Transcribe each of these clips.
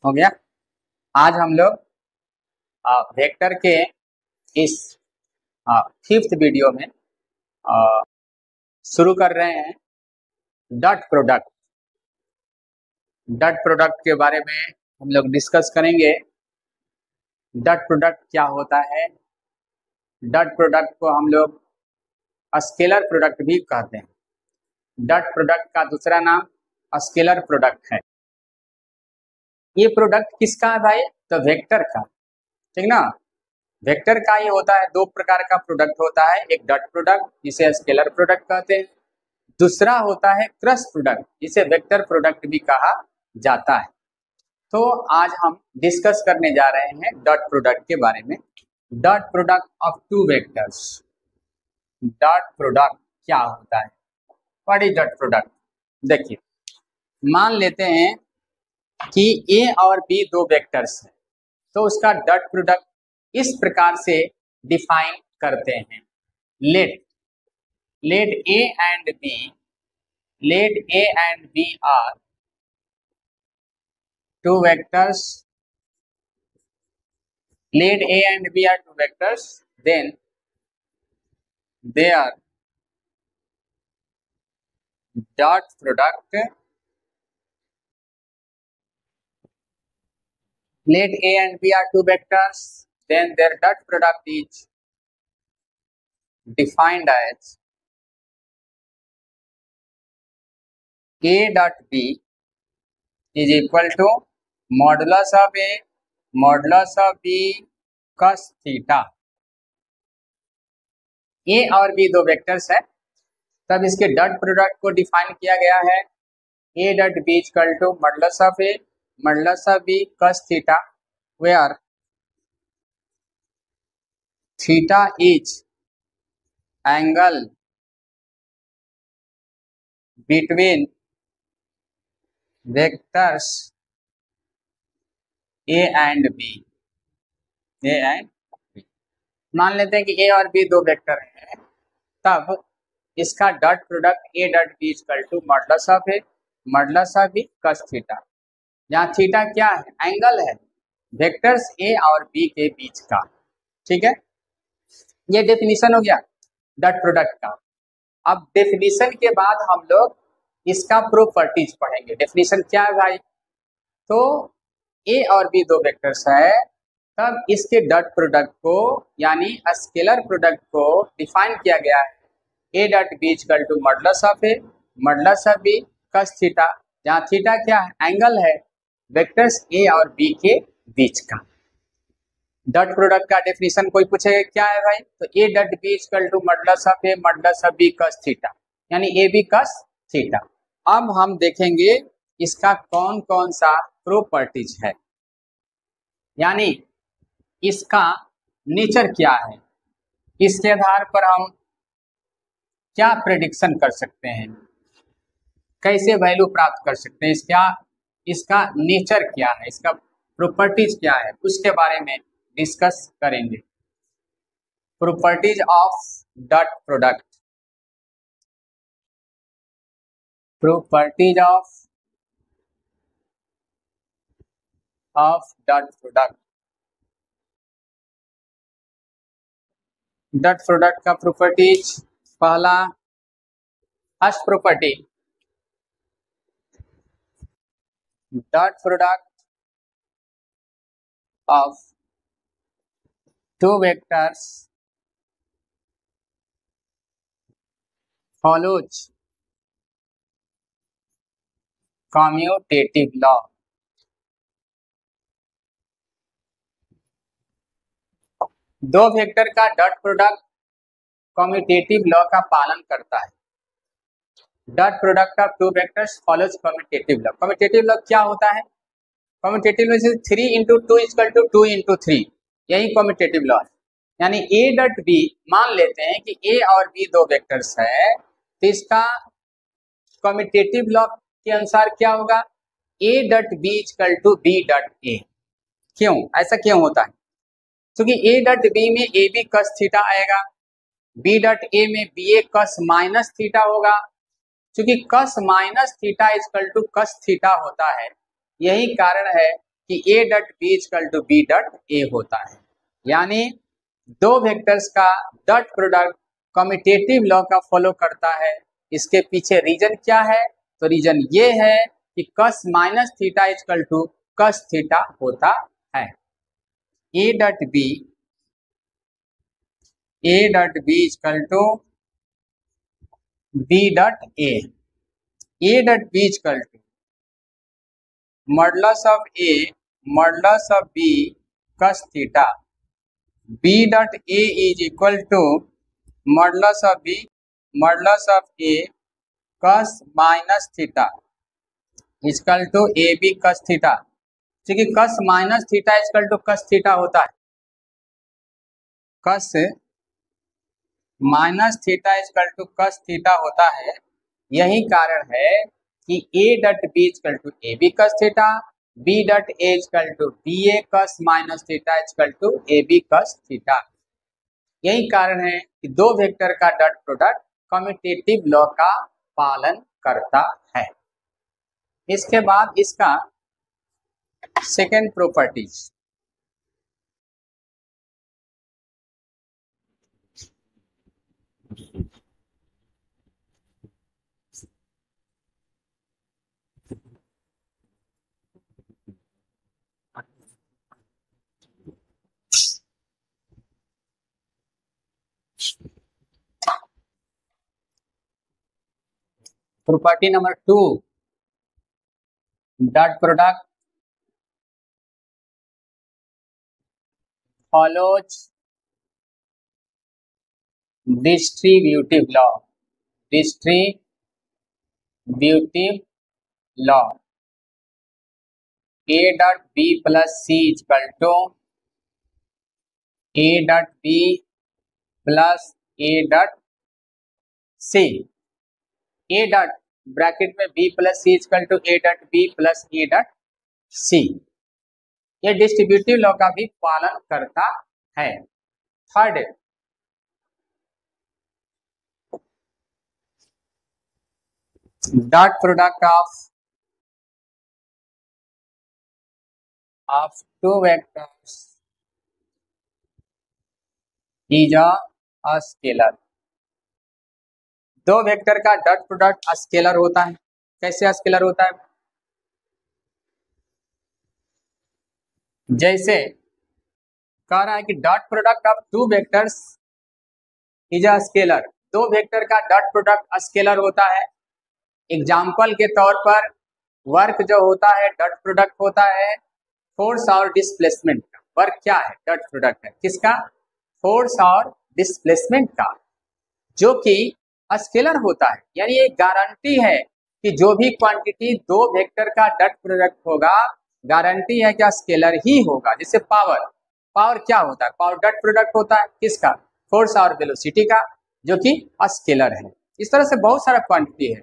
हो गया। आज हम लोग वेक्टर के इस फिफ्थ वीडियो में शुरू कर रहे हैं डॉट प्रोडक्ट। डॉट प्रोडक्ट के बारे में हम लोग डिस्कस करेंगे। डॉट प्रोडक्ट क्या होता है, डॉट प्रोडक्ट को हम लोग स्केलर प्रोडक्ट भी कहते हैं। डॉट प्रोडक्ट का दूसरा नाम स्केलर प्रोडक्ट है। ये प्रोडक्ट किसका है भाई? तो वेक्टर का, ठीक ना। वेक्टर का ये होता है, दो प्रकार का प्रोडक्ट होता है, एक डॉट प्रोडक्ट जिसे स्केलर प्रोडक्ट कहते हैं, दूसरा होता है क्रॉस प्रोडक्ट जिसे वेक्टर प्रोडक्ट भी कहा जाता है। तो आज हम डिस्कस करने जा रहे हैं डॉट प्रोडक्ट के बारे में। Dot product of two vectors. Dot product क्या होता है? What is dot product? देखिए, मान लेते हैं कि ए और बी दो वेक्टर्स हैं, तो उसका डॉट प्रोडक्ट इस प्रकार से डिफाइन करते हैं। Let A and B are two vectors. Let A and B are two vectors, then their dot product. Let A and B are two vectors, then their dot product is defined as A dot B is equal to modulus of A modulus of B cos theta. A और B दो vectors है, तब इसके dot product को define किया गया है A dot B equal to modulus of A modulus of B cos theta, where theta is angle between vectors A and B। मान लेते हैं कि A और B दो वेक्टर हैं, तब इसका dot product A dot B equal to modulus of A modulus of B cos theta, जहाँ थीटा क्या है? एंगल है वेक्टर्स A और B के बीच का। ठीक है, ये डेफिनेशन हो गया डॉट प्रोडक्ट का। अब डेफिनेशन के बाद हम लोग इसका प्रॉपर्टीज पढ़ेंगे। डेफिनेशन क्या है भाई? तो A और B दो वेक्टर्स है, तब इसके डॉट प्रोडक्ट को यानी स्केलर प्रोडक्ट को डिफाइन किया गया है A dot B equal to modulus of A modulus of B cos theta, जहाँ थीटा क्या है? एंगल है वेक्टर्स A और B के बीच का। डॉट प्रोडक्ट का डेफिनेशन कोई पूछेगा क्या है भाई? तो A dot B equal to modulus of A modulus of B cos theta, यानी AB cos थीटा। अब हम देखेंगे इसका कौन कौन सा प्रॉपर्टीज है, यानी इसका नेचर क्या है, इसके आधार पर हम क्या प्रेडिक्शन कर सकते हैं, कैसे वैल्यू प्राप्त कर सकते हैं, इसका नेचर क्या है, इसका प्रॉपर्टीज क्या है, उसके बारे में डिस्कस करेंगे। Properties of dot product. Properties of dot product. Dot product का प्रॉपर्टीज, पहला first property, dot product of two vectors follows commutative law। दो वेक्टर का डॉट प्रोडक्ट कम्यूटेटिव लॉ का पालन करता है। Dot product of two vectors follows commutative law. Commutative law क्या होता है? Commutative law 3 into 2 equal to 2 into 3, यही कम्यूटेटिव लॉ है। यानी A डॉट B, मान लेते हैं कि A और B दो वेक्टर्स है, तो इसका कम्यूटेटिव लॉ के अनुसार क्या होगा? A dot B equal to B dot A। क्यों ऐसा क्यों होता है? क्योंकि A डॉट B में AB cos थीटा आएगा, B डॉट A में BA cos माइनस थीटा होगा। क्योंकि cos minus theta equal to cos theta होता है, यही कारण है कि a dot B equal to B dot a होता है। यानी दो वेक्टर्स का डॉट प्रोडक्ट कम्यूटेटिव लॉ का फॉलो करता है। इसके पीछे रीजन क्या है? तो रीजन ये है कि cos minus theta equal to cos theta होता है। ए dot B equal to B dot A dot B equal to modulus of A modulus of B cos theta, B dot A is equal to modulus of A cos minus theta equal to A B cos theta. क्योंकि cos minus theta equal to cos theta होता है, cos minus theta equal to cos theta होता है। यही कारण है कि a dot B equal to A B cos theta, B dot a equal to b a cos minus theta equal to A B cos theta. यही कारण है कि दो वेक्टर का डॉट प्रोडक्ट कम्यूटेटिव लॉ का पालन करता है। इसके बाद इसका second properties, property number 2, dot product follows distributive law a dot b plus c equal to a dot b plus a dot c, a dot bracket में b plus c equal to a dot b plus a dot c। ये distributive law का भी पालन करता है। Third, dot product of two vectors is a scalar. दो vector का dot product scalar होता है। कैसे स्केलर होता है? जैसे कह रहा है कि dot product of two vectors is a scalar. दो वेक्टर का डॉट प्रोडक्ट स्केलर होता है। एग्जाम्पल के तौर पर वर्क जो होता है डॉट प्रोडक्ट होता है फोर्स और डिस्प्लेसमेंट का। वर्क क्या है? डॉट प्रोडक्ट है किसका? फोर्स और डिस्प्लेसमेंट का, जो कि स्केलर होता है। यानी ये गारंटी है कि जो भी क्वांटिटी दो वेक्टर का डॉट प्रोडक्ट होगा, गारंटी है क्या स्केलर ही होगा। जैसे पावर क्या होता है? पावर डॉट प्रोडक्ट होता है किसका? फोर्स और वेलोसिटी का, जो कि स्केलर है। इस तरह से बहुत सारा क्वांटिटी है।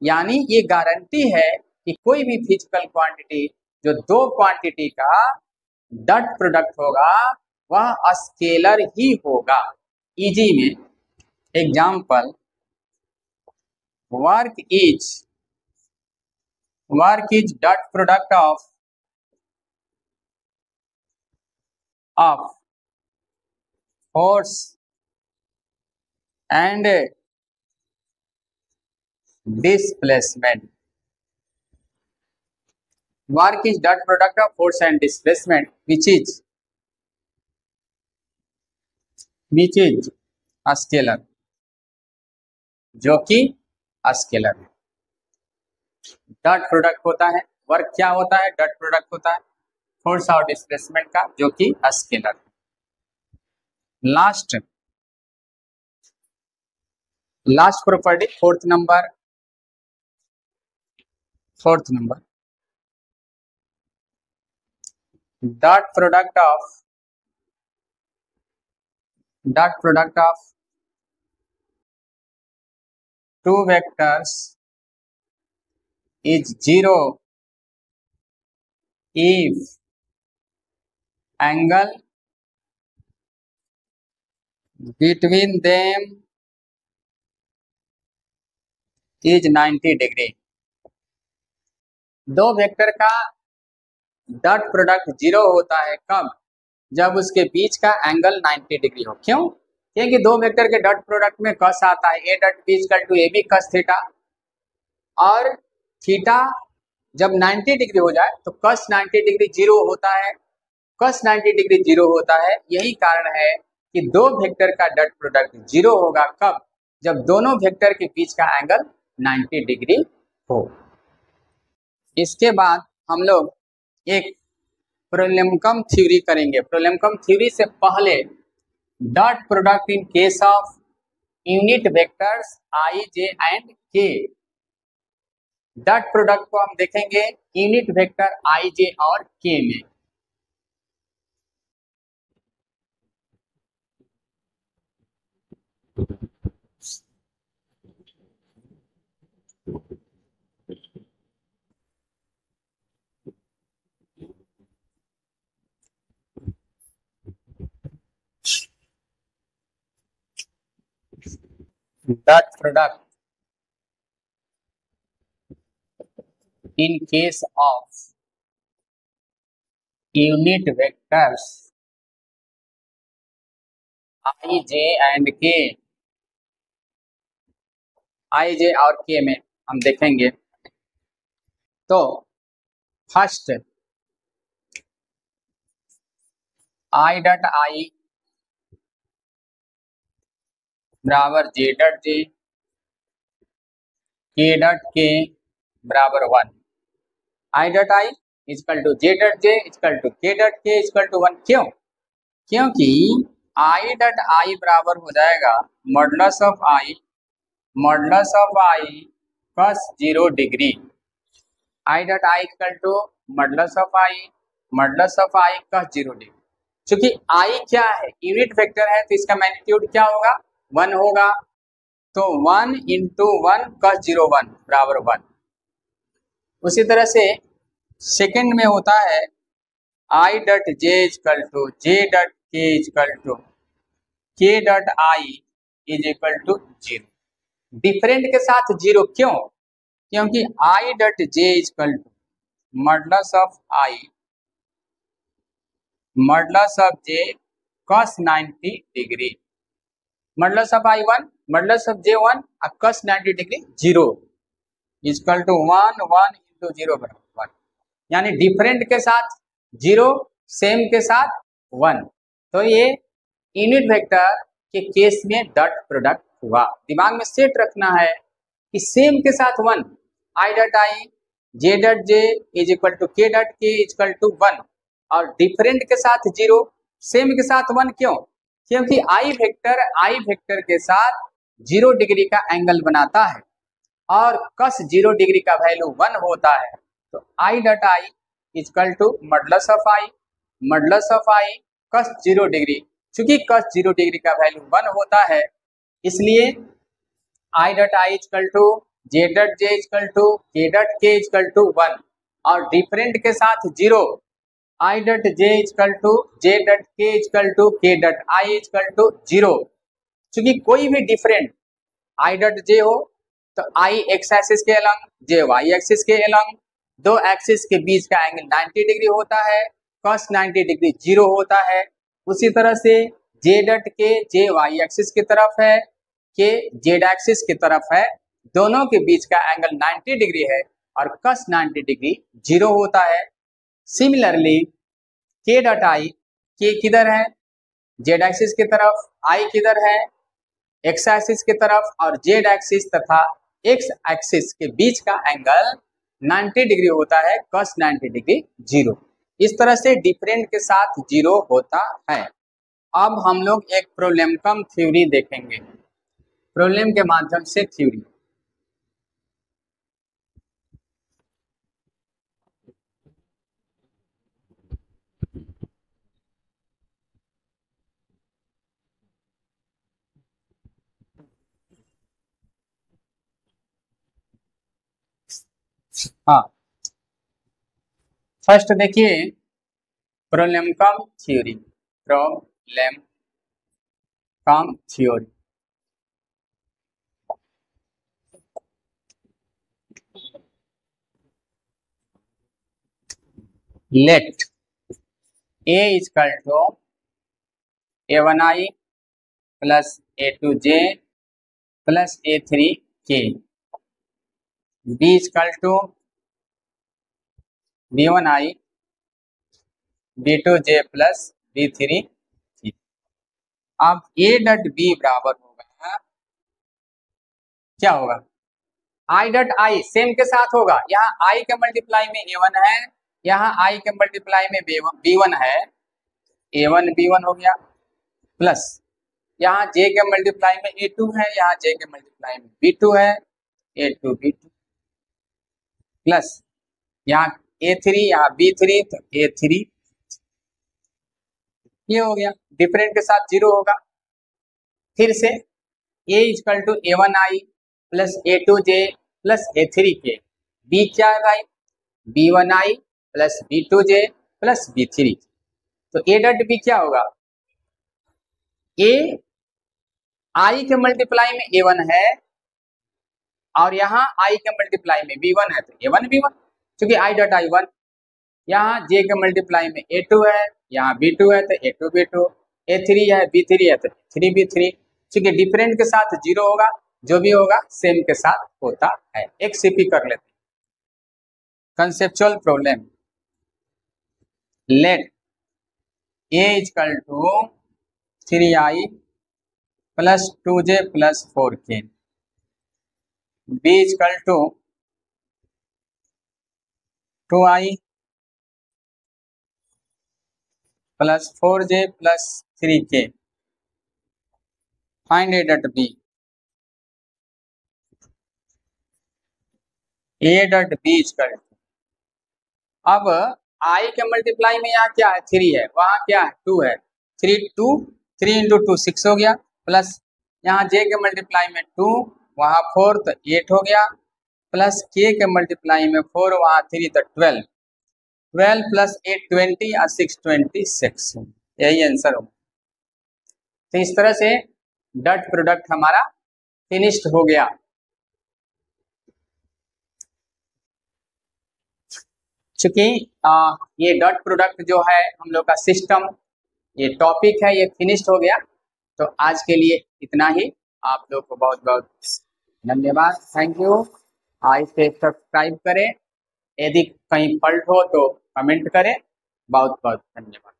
यानी ये गारंटी है कि कोई भी फिजिकल क्वांटिटी जो दो क्वांटिटी का डॉट प्रोडक्ट होगा वह स्केलर ही होगा। इजी में example, work is dot product of force and displacement. Work is dot product of force and displacement which is scalar, जो कि स्केलर है। डॉट प्रोडक्ट होता है, वर्क क्या होता है? डॉट प्रोडक्ट होता है फोर्स और डिस्प्लेसमेंट का, जो कि स्केलर है। Last property, fourth number, dot product of two vectors is 0 if angle between them is 90 degree. दो वेक्टर का डॉट प्रोडक्ट जीरो होता है कब? जब उसके बीच का एंगल 90 डिग्री हो। क्यों? क्योंकि दो वेक्टर के डॉट प्रोडक्ट में कस आता है, ए dot B equal to A B cos theta, और थीटा जब 90 डिग्री हो जाए तो कस 90 डिग्री जीरो होता है। कस 90 डिग्री जीरो होता है, यही कारण है कि दो वेक्टर का डॉट प्रोडक्ट जीरो होगा कब? जब दोनों वेक्टर के बीच का एंगल 90 डिग्री हो। इसके बाद हम लोग एक प्रोलेमकम थ्योरी करेंगे। प्रोलेमकम थ्योरी से पहले dot product in case of unit vectors I J and के, डॉट प्रोडक्ट को हम देखेंगे यूनिट वेक्टर आई जे और के में। Dot product in case of unit vectors I, J and K, I, J और K में हम देखेंगे। तो फर्स्ट I डॉट I बराबर J dot J, K dot K बराबर 1, I dot I equal to J dot J equal to K dot K equal to 1। क्यों? क्योंकि I dot I बराबर हो जाएगा modulus of I cos 0 degree, I dot I equal to modulus of I cos 0 degree. चूंकि I क्या है? Unit vector है, तो इसका मैग्नीट्यूड क्या होगा? 1 होगा। तो 1 इंटू 1 cos 0 1 बराबर 1। उसी तरह से सेकंड में होता है I dot J equal to J dot K equal to K dot I is equal to 0। Different के साथ 0 क्यों? क्योंकि I dot J equal to modulus of J cos 90 degree, modulus of I 1, modulus of J 1 और cos 90 degree 0 equal to 1 1 into 0 बराबर 1। यानी different के साथ 0, same के साथ 1। तो ये यूनिट वेक्टर के केस में डॉट प्रोडक्ट हुआ। दिमाग में सेट रखना है कि सेम के साथ 1, I dot I J dot J is equal to K dot K equal to 1, और डिफरेंट के साथ 0, सेम के साथ 1। क्यों? क्योंकि I वेक्टर के साथ 0 डिग्री का एंगल बनाता है और cos 0 डिग्री का वैल्यू 1 होता है। तो I dot I equal to modulus of I cos 0 degree. चूंकि cos 0 डिग्री का वैल्यू 1 होता है, इसलिए I dot I equal to J dot J equal to K dot K equal to 1, और डिफरेंट के साथ 0, I dot J equal to J dot K equal to K dot I equal to 0। चूंकि कोई भी different I dot J हो तो I x axis के along, J y axis के अलॉन्ग, दो एक्सिस के बीच का एंगल 90 डिग्री होता है, cos 90 डिग्री 0 होता है। उसी तरह से J dot K J y axis की तरफ है, K Z एक्सिस की तरफ है, दोनों के बीच का एंगल 90 डिग्री है और cos 90 डिग्री 0 होता है। Similarly K dot I, K किधर है? Z एक्सिस की तरफ, I किधर है? X एक्सिस की तरफ, और Z एक्सिस तथा X एक्सिस के बीच का एंगल 90 डिग्री होता है, cos 90 डिग्री 0। इस तरह से डिफरेंट के साथ 0 होता है। अब हम लोग एक प्रोलेमकम थ्योरी देखेंगे, प्रॉब्लम के माध्यम से थ्योरी। हाँ, फर्स्ट देखिए प्रोलेमकम theory. Let A equal to A1I plus A2J plus A3K, B equal to B1I B2J plus B3K। अब A डॉट B बराबर होगा, क्या होगा, I डॉट I सेम के साथ होगा, यहाँ I के मल्टीप्लाई में A1 है, यहाँ I के मल्टीप्लाई में B1 है, A1 B1 हो गया, प्लस यहाँ J के मल्टीप्लाई में A2 है, यहाँ J के मल्टीप्लाई में B2 है, A2 B2, प्लस यहाँ A3 यहाँ B3 तो A3, ये हो गया, डिफरेंट के साथ 0 होगा। फिर से A equal to A1I plus A2J plus A3K, B क्या है भाई, B1I plus B2J plus B3, तो A डॉट B क्या होगा, A I के मल्टीप्लाई में A1 है और यहाँ I के मल्टीप्लाई में B1 है, तो A1 B1, क्योंकि I डॉट I1, यहाँ J के मल्टीप्लाई में A2 है, यहाँ B2 है तो A2 B2, A3 है B3 है तो A3 B3, क्योंकि डिफरेंट के साथ 0 होगा, जो भी होगा सेम के साथ होता है। एक सीपी कर लेते हैं, conceptual problem, let A equal to 3I plus 2J plus 4K, B equal to 2I plus 4J plus 3K, find A dot B, A dot B equal to, अब I के मल्टीप्लाई में यहाँ क्या है 3 है, वहाँ क्या है 2 है, 3 इंटू 2 6 हो गया, प्लस यहाँ J के मल्टीप्लाई में 2, वहाँ 4 तो 8 हो गया, प्लस K के मल्टीप्लाई में 4, वहाँ 3 तो 12 प्लस 8 20 और 6 26, यही आंसर होगा। तो इस तरह से डॉट प्रोडक्ट हमारा फिनिश्ड हो गया। चूंकि ये डॉट प्रोडक्ट जो है हम लोग का सिस्टम, ये टॉपिक है, ये फिनिश्ड हो गया। तो आज के लिए इतना ही, आप लोग को बहुत बहुत धन्यवाद, थैंक यू। इसे सब्सक्राइब करें, यदि कहीं फॉल्ट हो तो कमेंट करें, बहुत बहुत धन्यवाद।